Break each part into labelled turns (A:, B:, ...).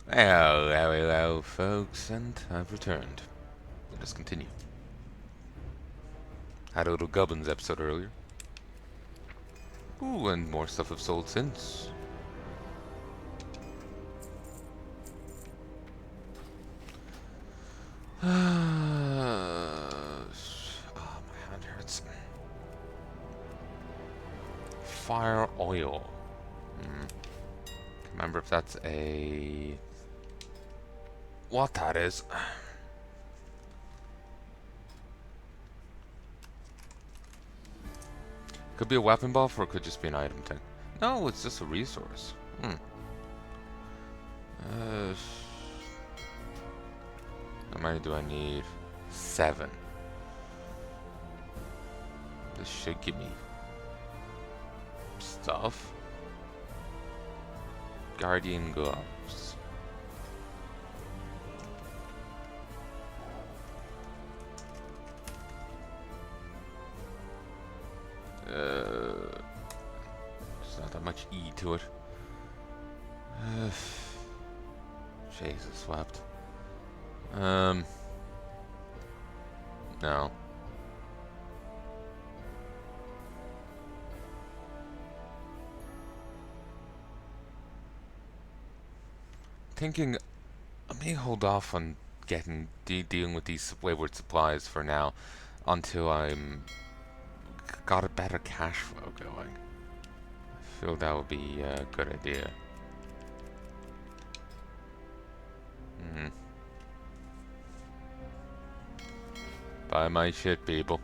A: Hello, folks, and I've returned. Let us continue. Had a little Gubbins episode earlier. Ooh, and more stuff I've sold since. Oh, my hand hurts. Fire oil. Can't remember if that's a... what that is. Could be a weapon buff, or it could just be an item thing. No, it's just a resource. Uh, how many do I need? 7. This should give me stuff. Guardian gloves. There's not that much E to it. Jesus wept. No. Thinking I may hold off on dealing with these wayward supplies for now until I'm got a better cash flow going. I feel that would be a good idea. Buy my shit, people.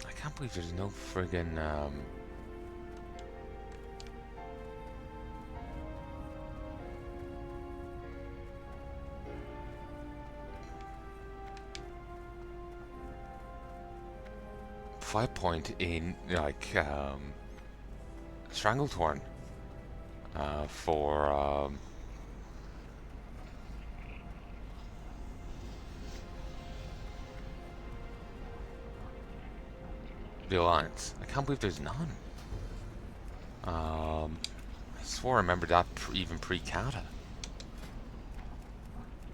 A: I can't believe there's no friggin' 5-point in like Stranglethorn for the Alliance. I can't believe there's none. I swore I remembered that even pre-Kata.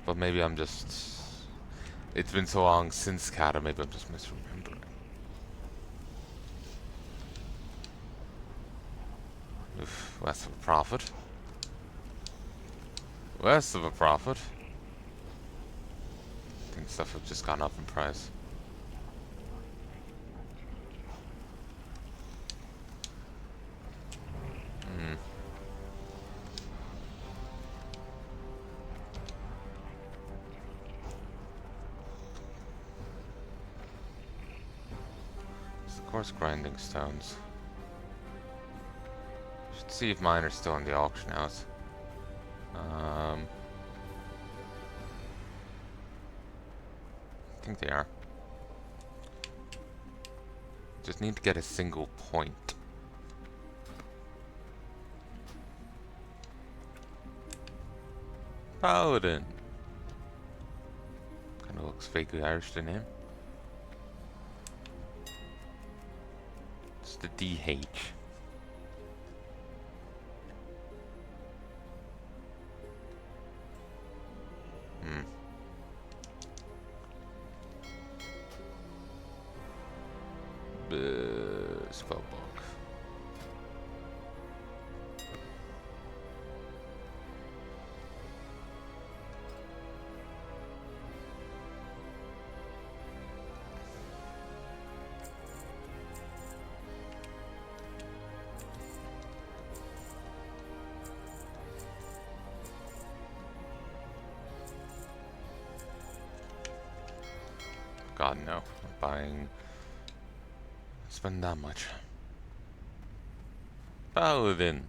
A: But maybe I'm just... it's been so long since Kata, maybe I'm just misremembering. Oof, less of a profit. Less of a profit. I think stuff have just gone up in price. Of course, grinding stones. Should see if mine are still in the auction house. I think they are. Just need to get a single point. Paladin. Kinda looks vaguely Irish, the name. It's the DH. Spellbook. God no, I'm buying... spend that much. Paladins.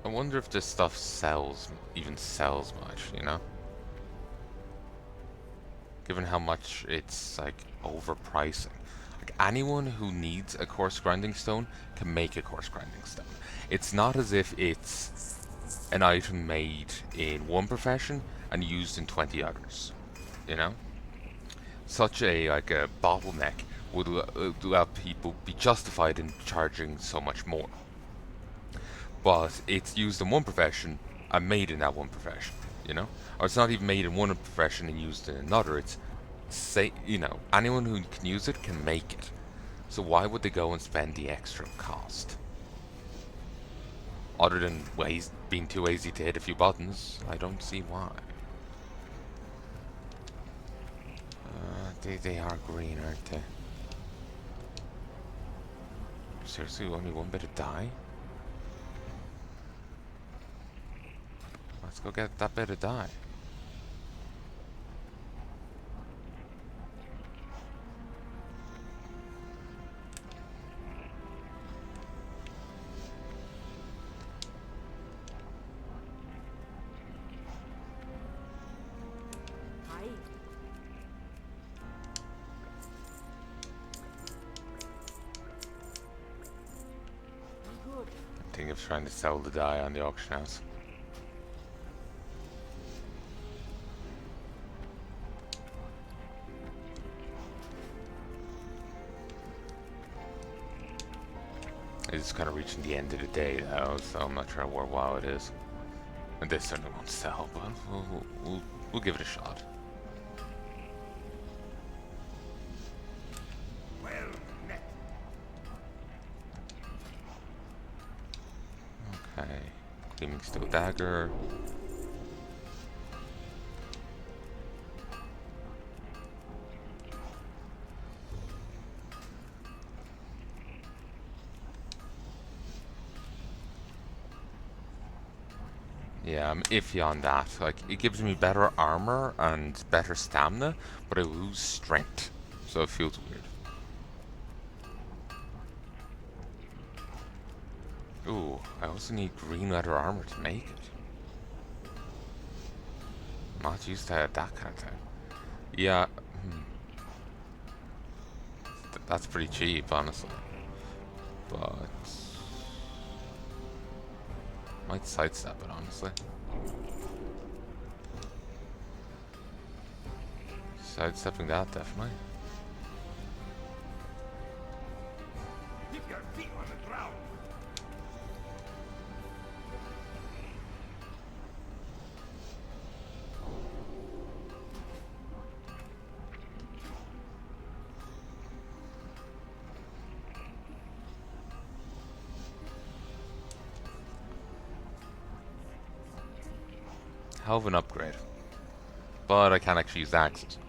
A: wonder if this stuff even sells much, you know? Given how much it's, like, overpricing. Like, anyone who needs a coarse grinding stone can make a coarse grinding stone. It's not as if it's an item made in one profession and used in 20 others, you know? Such a bottleneck would let people be justified in charging so much more. But it's used in one profession and made in that one profession, you know? Or it's not even made in one profession and used in another. It's anyone who can use it can make it. So why would they go and spend the extra cost? Other than being too lazy to hit a few buttons, I don't see why. They are green, aren't they? Seriously, only one bit of dye? Let's go get that bit of dye. I'm thinking of trying to sell the dye on the auction house. It's kind of reaching the end of the day now, so I'm not sure where WoW it is. And this certainly won't sell, but we'll give it a shot. Okay, Gleaming Steel Dagger. Yeah, I'm iffy on that. Like, it gives me better armor and better stamina, but I lose strength, so it feels weird. Ooh, I also need green leather armor to make it. Not used to that kind of thing. Yeah, that's pretty cheap, honestly. But might sidestep it, honestly. Sidestepping that, definitely.
B: Keep your feet on the ground.
A: Hell of an upgrade. But I can't actually use axes.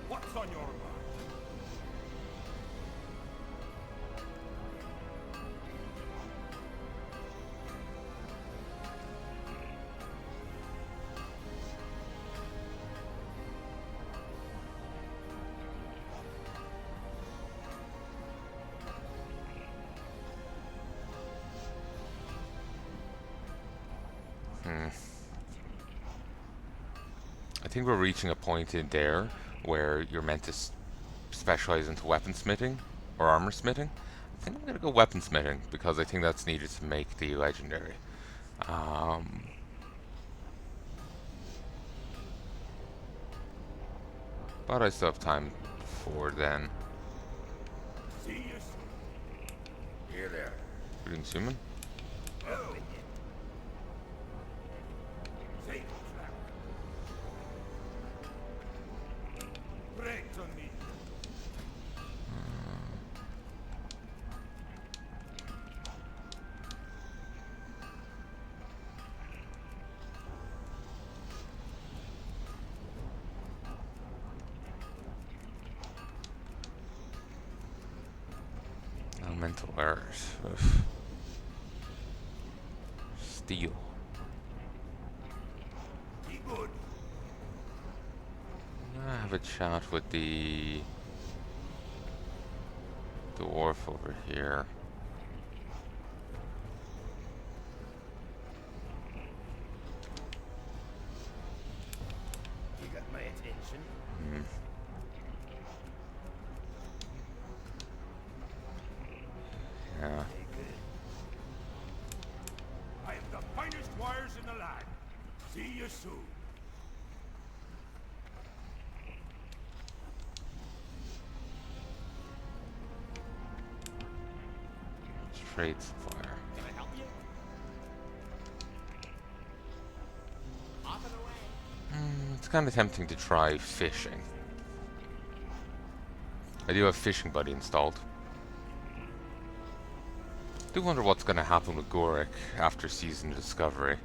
B: What's on your mind?
A: I think we're reaching a point in there where you're meant to specialize into weaponsmithing or armor smithing. I think I'm gonna go weaponsmithing because I think that's needed to make the legendary. Um, but I still have time before then.
B: See you soon. Here there.
A: Greetings, human.
B: Oh. Safe trap. Break on me.
A: Mental errors. Ugh. Steel.
B: Be good.
A: I have a chat with the dwarf over here.
B: You got my attention.
A: Hmm. Yeah.
B: Very good. I am the finest warriors in the land. See you soon.
A: Trade supplier.
B: Can I help you? Off and away.
A: It's kind of tempting to try fishing. I do have Fishing Buddy installed. Do wonder what's going to happen with Gorik after Season of Discovery.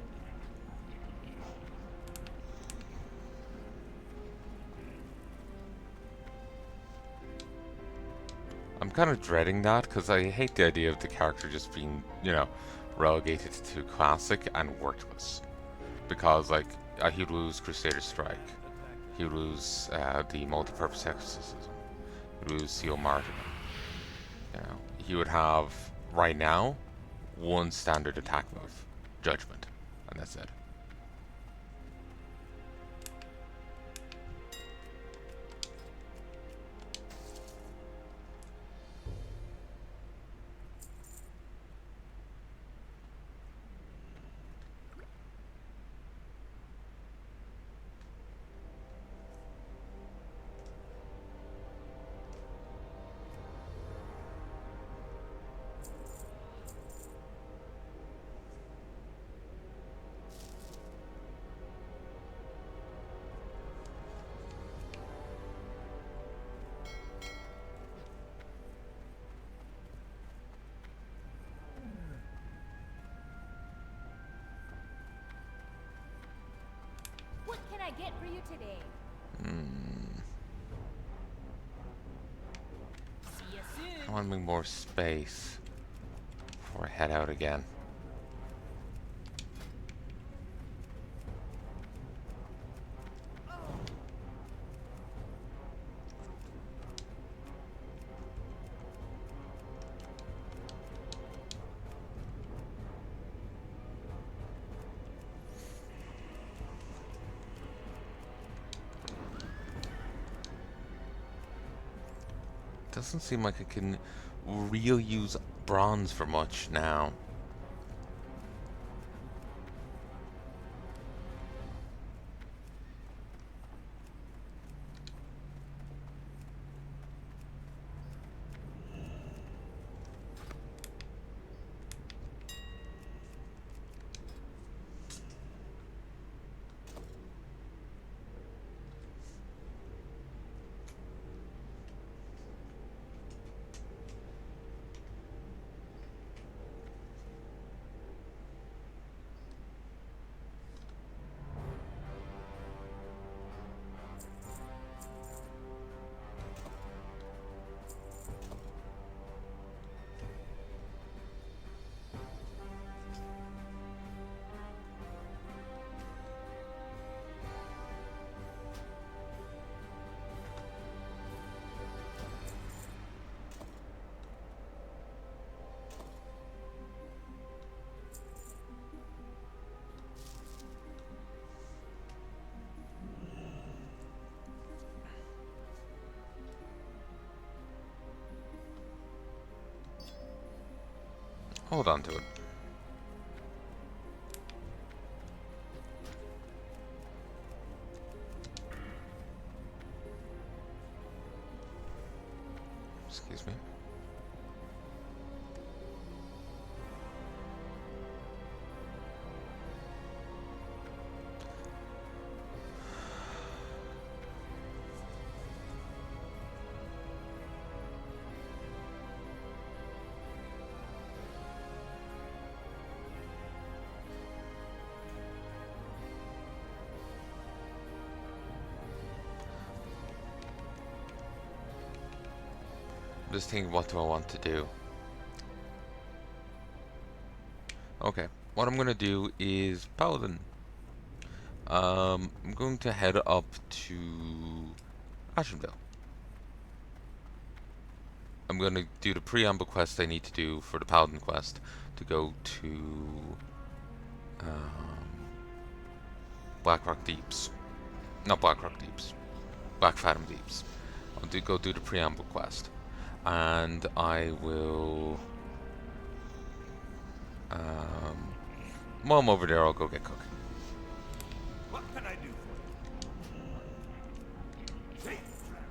A: I'm kind of dreading that because I hate the idea of the character just being, you know, relegated to Classic and worthless. Because, like, he'd lose Crusader Strike, he'd lose the multi-purpose exorcism, he'd lose Seal Martyrdom. You know, he would have, right now, one standard attack move, Judgment, and that's it.
C: What can I get for you today? See you
A: I
C: soon.
A: want to make more space before I head out again. Doesn't seem like I can really use bronze for much now. Hold on to it. Excuse me. I'm just thinking, what do I want to do? Okay, what I'm gonna do is Paladin. I'm going to head up to Ashenville. I'm gonna do the preamble quest I need to do for the Paladin quest to go to um, Blackrock Deeps. Not Blackrock Deeps. Black Fathom Deeps. Go do the preamble quest, and I will. While I'm over there, I'll go get cooking.
B: What can I do for you? Safe travel.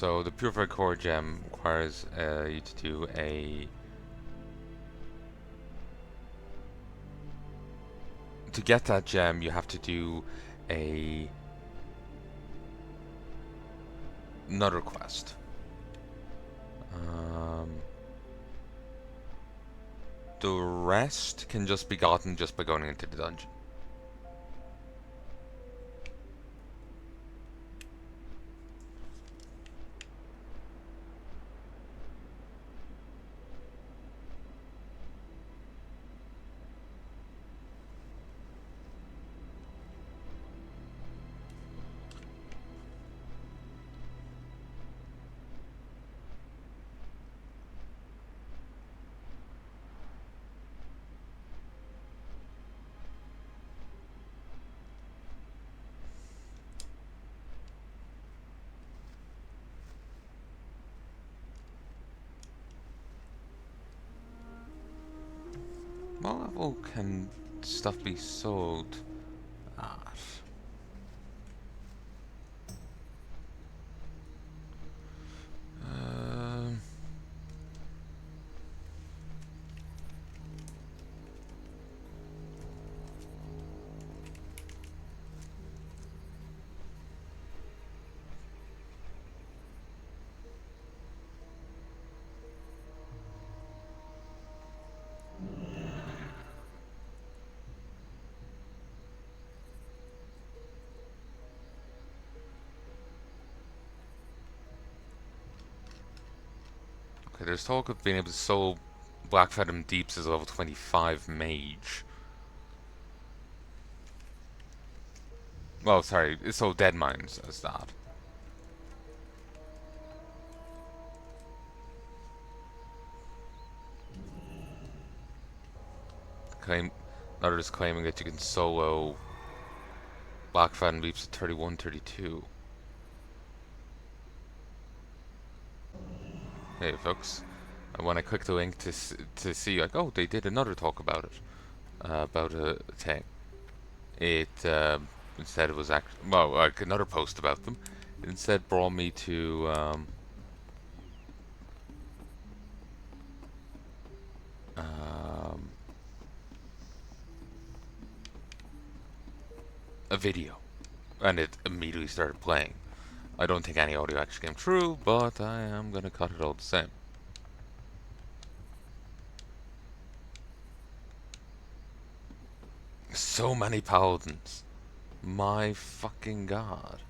A: So the Purified Core Gem requires you to do a. To get that gem, you have to do a another quest. The rest can just be gotten just by going into the dungeon. What level can stuff be sold at? Um, okay, there's talk of being able to sell Black Fathom Deeps as a level 25 mage. Well, sorry, it's sold Dead Mines as that. Claim, others claiming that you can solo Black Fathom Deeps at 31, 32. Hey, folks. And when I click the link to see, like, oh, they did another talk about it, about a thing. It instead it was well, like another post about them. It instead brought me to um, a video, and it immediately started playing. I don't think any audio actually came through, but I am gonna cut it all the same. So many paladins. My fucking god.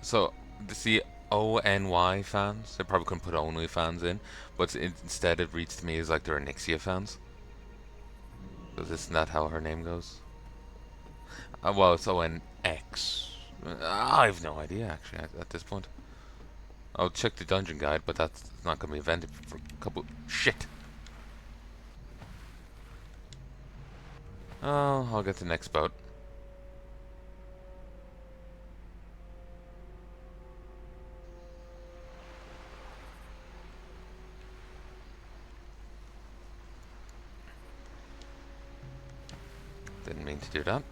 A: So, the ONY fans, they probably couldn't put only fans in, but instead it reads to me as like they're Nixia fans. Because isn't that how her name goes? Well, it's ONX. I have no idea, actually, at this point. I'll check the dungeon guide, but that's not going to be invented for a couple... Shit! Oh, I'll get the next boat. Didn't mean to do that.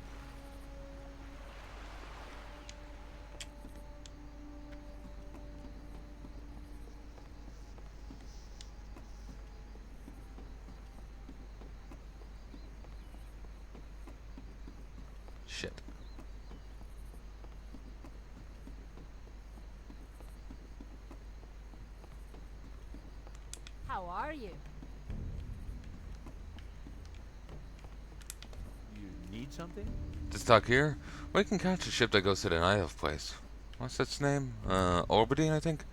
A: Shit.
C: How are you?
D: You need something?
A: To dock here, we can catch a ship that goes to the Nihil place. What's its name? Orbidine, I think?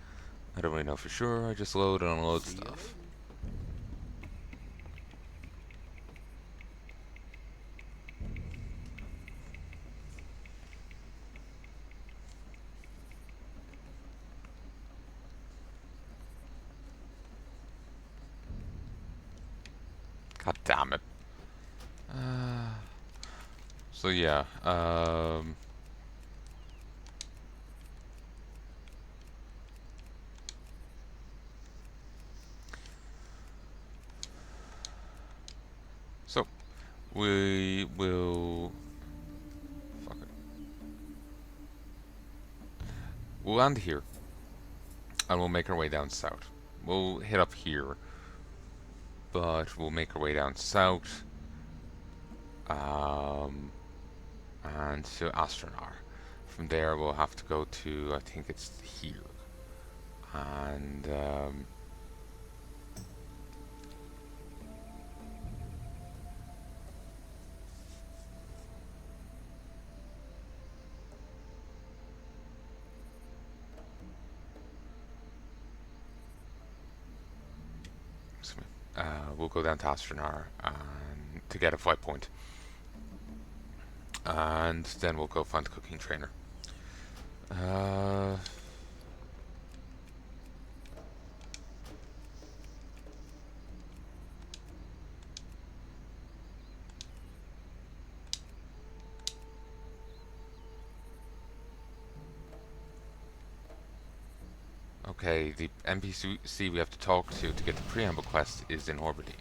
A: I don't really know for sure. I just load and unload
D: See you
A: stuff.
D: later.
A: God damn it. So yeah, so we will. Fuck it. We'll land here, and we'll make our way down south. We'll hit up here, but we'll make our way down south, um, and to Astronar. From there, we'll have to go to, I think it's here, and we'll go down to Astronar and to get a flight point, and then we'll go find the cooking trainer. Uh, okay, the NPC we have to talk to get the preamble quest is in Orbidine.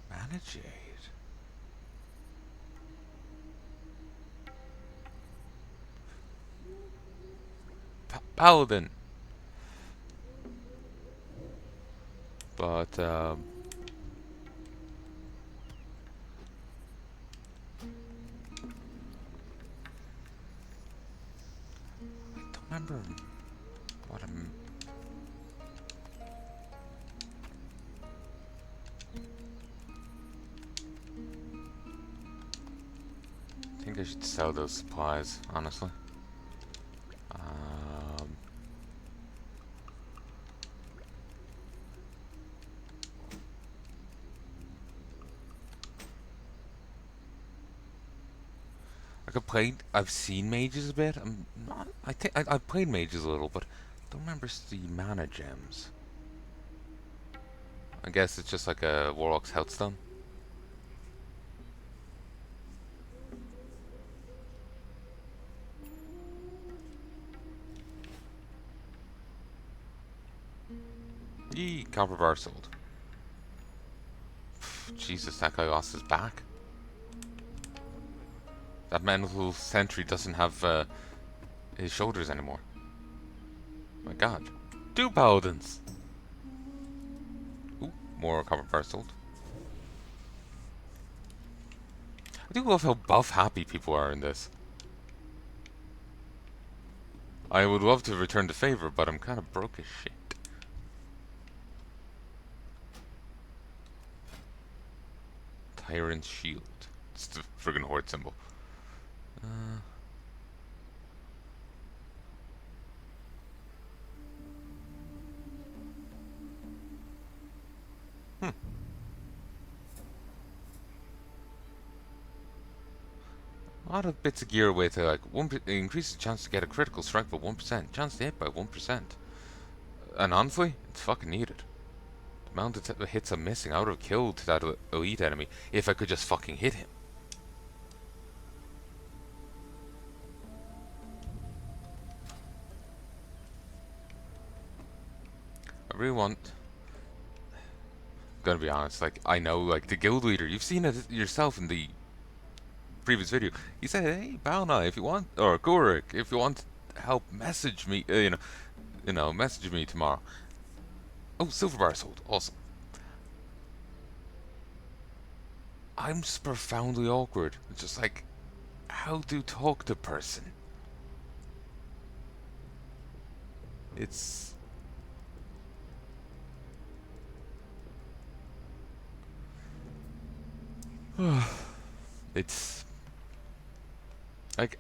A: Manage it. Paladin. But I don't remember what I'm. I think I should sell those supplies, honestly. Like I've seen mages a bit. I'm not. I think I've played mages a little, but don't remember the mana gems. I guess it's just like a warlock's healthstone. Yee, copper bar sold. Jesus, that guy lost his back. That mental sentry doesn't have his shoulders anymore. My God, two paladins. Ooh, more copper bar sold. I do love how buff happy people are in this. I would love to return the favor, but I'm kind of broke as shit. Tyrant's shield. It's the friggin' horde symbol. A lot of bits of gear with like increases the chance to get a critical strike by 1%, chance to hit by 1%. And honestly, it's fucking needed. The amount of hits I'm missing, I would have killed that elite enemy if I could just fucking hit him. I really want, gonna be honest. Like, I know, like, the guild leader. You've seen it yourself in the previous video. He said, "Hey, Palanai, if you want, or Gorik, if you want help, message me. Message me tomorrow." Oh, silver bar sold. Awesome. I'm just profoundly awkward. It's just like, how to talk to person. It's it's like,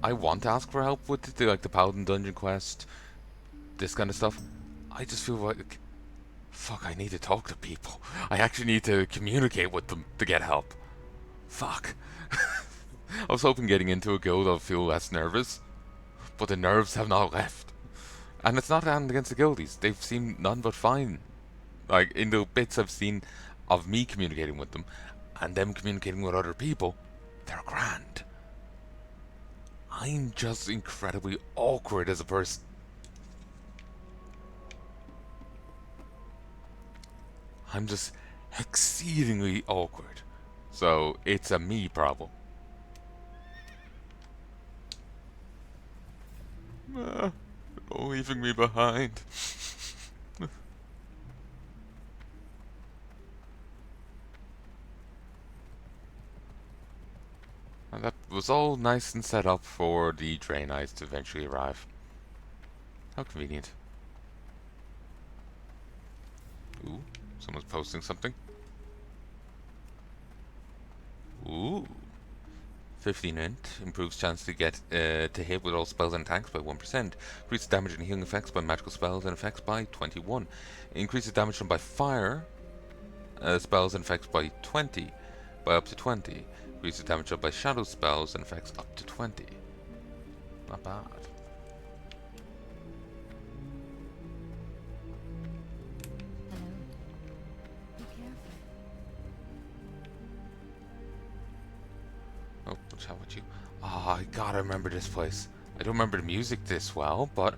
A: I want to ask for help with the Paladin Dungeon quest, this kind of stuff. I just feel like, fuck, I need to talk to people. I actually need to communicate with them to get help. Fuck. I was hoping getting into a guild I'll feel less nervous, but the nerves have not left. And it's not down against the guildies. They've seemed none but fine. Like, in the bits I've seen of me communicating with them, and them communicating with other people, they're grand. I'm just incredibly awkward as a person. I'm just exceedingly awkward. So, it's a me problem. You're leaving me behind. And that was all nice and set up for the Drain Eyes to eventually arrive. How convenient. Ooh, someone's posting something. Ooh. 15 int improves chance to get to hit with all spells and attacks by 1%. Increases damage and healing effects by magical spells and effects by 21. Increases damage done by fire spells and effects by up to 20. Increases damage done by shadow spells and effects up to 20. Not bad.
C: Hello. Be careful.
A: Oh, what's up with you? Ah, I gotta remember this place. I don't remember the music this well, but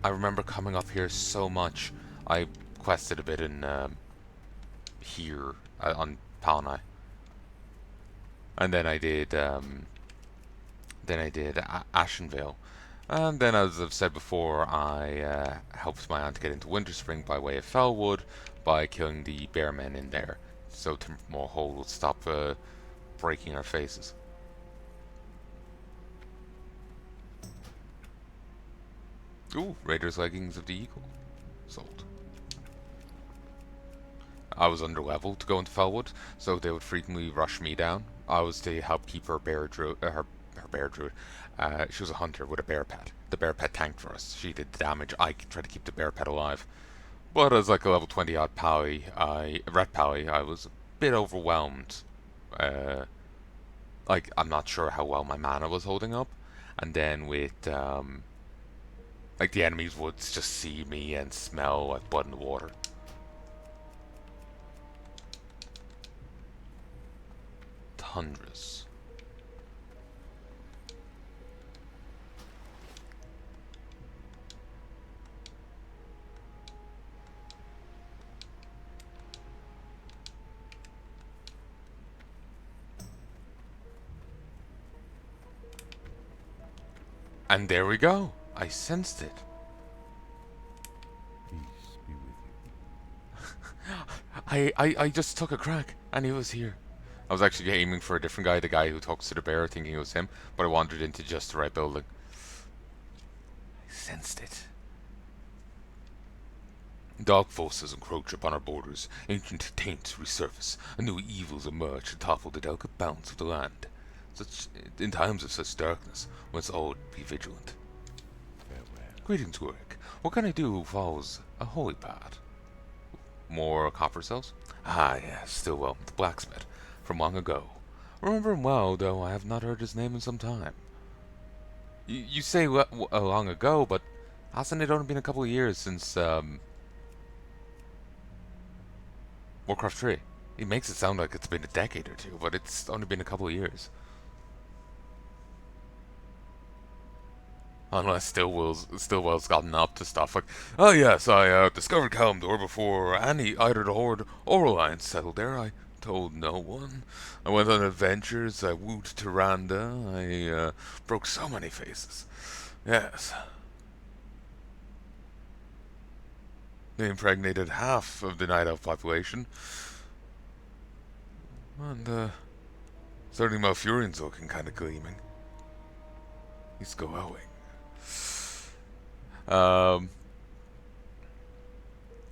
A: I remember coming up here so much. I quested a bit in here on Palnai, and then I did Ashenvale, and then, as I've said before, I helped my aunt get into Winterspring by way of Fellwood by killing the bear men in there, so Timbermore Hole would stop breaking our faces. Ooh, Raider's Leggings of the Eagle. Sold. I was underleveled to go into Fellwood, so they would frequently rush me down. I was to help keep her bear druid, her bear druid. She was a hunter with a bear pet. The bear pet tanked for us. She did the damage. I tried to keep the bear pet alive. But as like a level 20 odd red pally, I was a bit overwhelmed. I'm not sure how well my mana was holding up. And then with the enemies would just see me and smell like blood in the water. Tundras. And there we go. I sensed it.
B: Peace be with you.
A: I just took a crack, and he was here. I was actually aiming for a different guy, the guy who talks to the bear, thinking it was him, but I wandered into just the right building. I sensed it. Dark forces encroach upon our borders, ancient taints resurface, and new evils emerge to topple the delicate balance of the land. In times of such darkness, we must all be vigilant.
B: Farewell.
A: Greetings, Gorik. What can I do who follows a holy path? More copper cells? Ah, yes, Stillwell, the blacksmith, from long ago. Remember him well, though I have not heard his name in some time. You say long ago, but hasn't it only been a couple of years since, Warcraft 3? He makes it sound like it's been a decade or two, but it's only been a couple of years. Unless Stillwell's gotten up to stuff like, oh yes, I discovered Kalimdor before any either the Horde or Alliance settled there. I told no one. I went on adventures. I wooed Tyrande. I broke so many faces. Yes, they impregnated half of the Night Elf population, and certainly Malfurion's looking kind of gleaming. He's glowing. Um,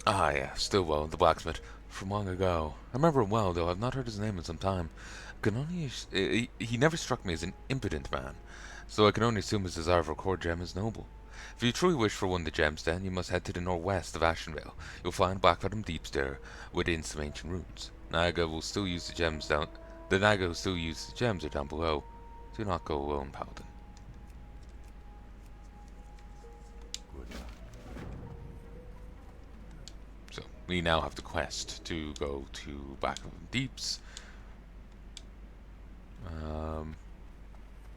A: yeah, Stillwell, the blacksmith, from long ago. I remember him well, though I've not heard his name in some time. Can only he never struck me as an impudent man, so I can only assume his desire for Kor Gem is noble. If you truly wish for one of the gems, then you must head to the northwest of Ashenvale. You'll find Blackbottom Deeps there, within some ancient ruins. Naga will still use the gems down. The Naga will still use the gems are down below. Do not go alone, Paladin. So we now have the quest to go to Blackbottom Deeps.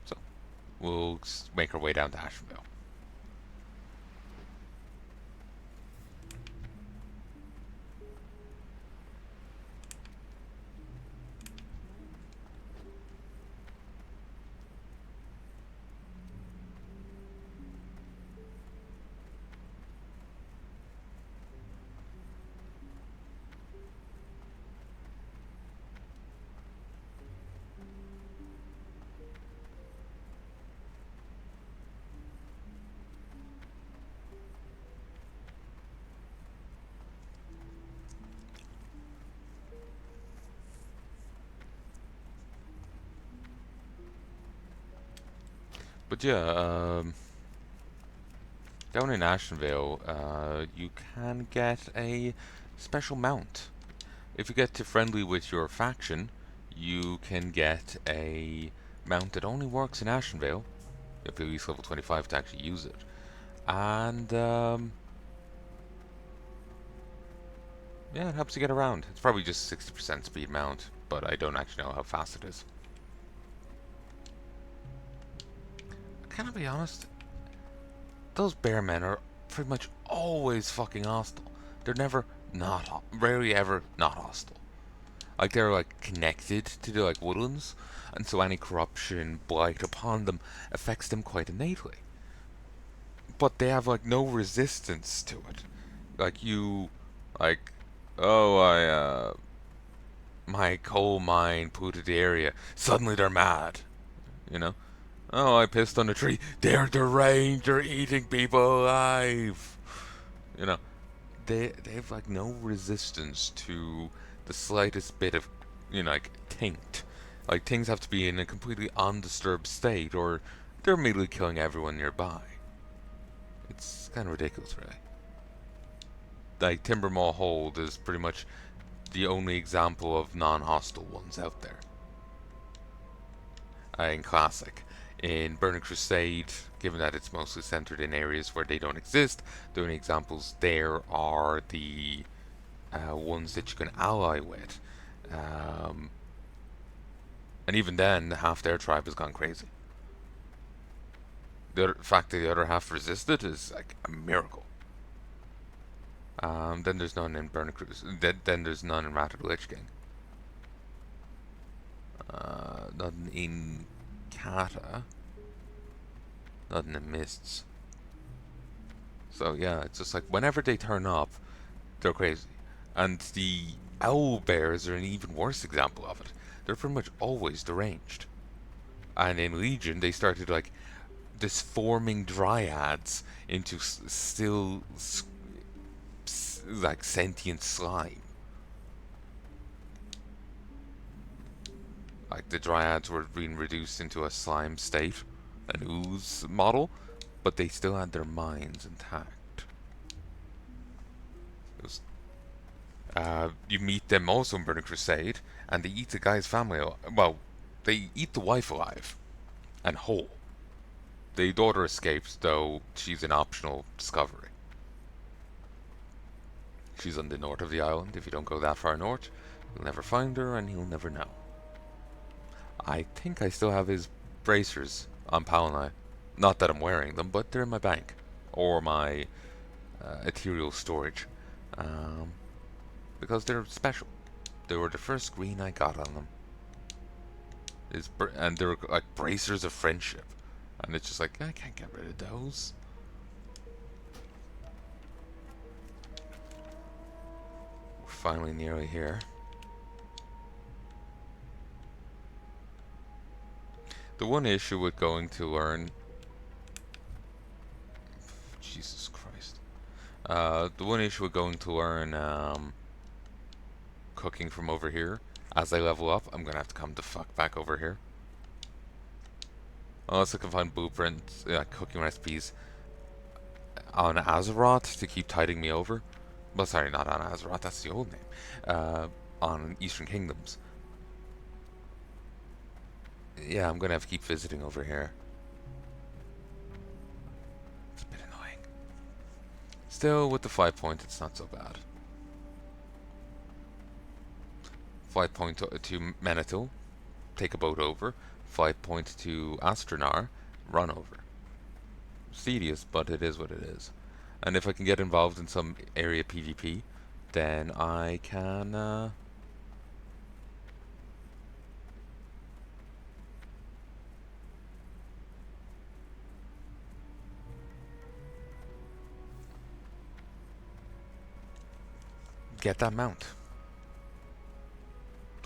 A: So we'll make our way down to Ashenvale. But yeah, down in Ashenvale, you can get a special mount. If you get too friendly with your faction, you can get a mount that only works in Ashenvale. You have to be at least level 25 to actually use it. And, yeah, it helps you get around. It's probably just 60% speed mount, but I don't actually know how fast it is. Can I be honest? Those bear men are pretty much always fucking hostile. They're never not, rarely ever not hostile. Like they're like connected to the like woodlands, and so any corruption, blight upon them affects them quite innately. But they have like no resistance to it. Like you, like, oh my coal mine polluted the area. Suddenly they're mad, you know. Oh, I pissed on a tree. They're deranged. They're eating people alive. You know, they have like no resistance to the slightest bit of, like taint. Like things have to be in a completely undisturbed state, or they're immediately killing everyone nearby. It's kind of ridiculous, really. Like Timbermaw Hold is pretty much the only example of non-hostile ones out there. In Classic. In Burning Crusade, given that it's mostly centered in areas where they don't exist, the only examples there are the ones that you can ally with. And even then, half their tribe has gone crazy. The fact that the other half resisted is like a miracle. Then there's none in Burning Crusade. Then there's none in Wrath of the Lich King. None in Kata. Not in the Mists. So yeah, it's just like whenever they turn up, they're crazy. And the owl bears are an even worse example of it. They're pretty much always deranged. And in Legion, they started like disforming dryads into still like sentient slime. Like the dryads were being reduced into a slime state, an ooze model, but they still had their minds intact. It was, you meet them also in Burning Crusade, and they eat the guy's family. Well, they eat the wife alive and whole. The daughter escapes, though she's an optional discovery. She's on the north of the island. If you don't go that far north, you'll never find her, and you'll never know. I think I still have his bracers on Palanai. Not that I'm wearing them, but they're in my bank or my ethereal storage, um, because they're special. They were the first green I got on them. And they're like bracers of friendship, and it's just like I can't get rid of those. We're finally nearly here. The one issue with going to learn, Jesus Christ. The one issue with going to learn cooking from over here, as I level up, I'm gonna have to come the fuck back over here. Unless I can find blueprints, cooking recipes on Azeroth to keep tiding me over. Well, sorry, not on Azeroth, that's the old name. On Eastern Kingdoms. Yeah, I'm gonna have to keep visiting over here. It's a bit annoying. Still, with the 5 point, it's not so bad. 5 point to Manitou, take a boat over. 5 point to Astronar, run over. Tedious, but it is what it is. And if I can get involved in some area PvP, then I can get that mount.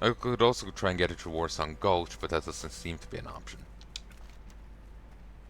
A: I could also try and get it to Warsong Gulch, but that doesn't seem to be an option.